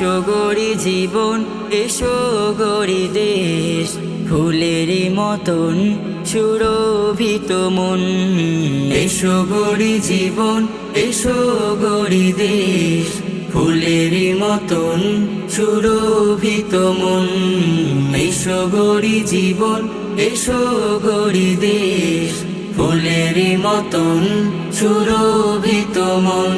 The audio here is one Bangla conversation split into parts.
এসো গড়ি জীবন, এসো গড়ি দেশ, ফুলের মতন সুরভিত মন। এসো গড়ি জীবন, এসো গড়ি দেশ, ফুলের মতন সুরভিত মন। এসো গড়ি জীবন, এসো গড়ি দেশ, ফুলের মতন সুরভিত মন।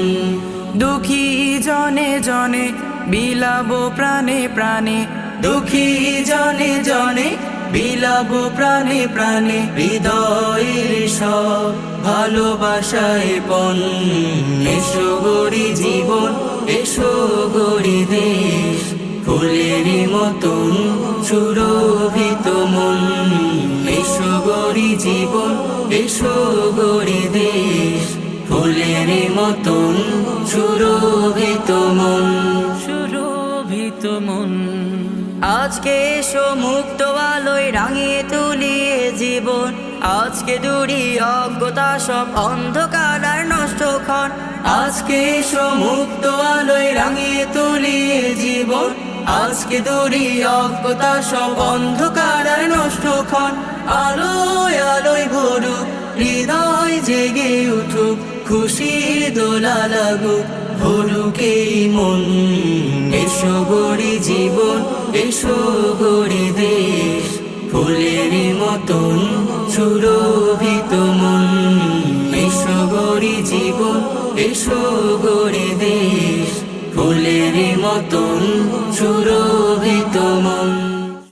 দুঃখী জনে জনে বিলাবো প্রাণে প্রাণে, দুঃখী জনে জনে বিলাবো প্রাণে প্রাণে, হৃদয়ের সব ভালোবাসায় পণ। এসো গড়ি জীবন, এসো গড়ি দেশ, ফুলের মতন সুরভিত মন। এসো গড়ি জীবন, এসো গড়ি দেশ, ফুলের মতন সুরভিত মন, সুরভিত মন। আজকে এসো মুক্ত আলোয় রাঙিয়ে তুলিয়ে জীবন, আজকে দূরি অজ্ঞতা সব অন্ধকার আর নষ্ট ক্ষণ। আজকে এসো মুক্ত আলোয় রাঙিয়ে তুলিয়ে জীবন, আজকে দূরি অজ্ঞতা সব অন্ধকার আর নষ্ট ক্ষণ। আলোয় আলোয় ভরুক, হৃদয় জেগে উঠুক, খুশির দোলা লাগুক, ভরুক এই মন। এসো গড়ি জীবন, এসো গড়ি দেশ, ফুলের মতন সুরভিত মন। এসো গড়ি জীবন, এসো গড়ি দেশ, ফুলের মতন সুরভিত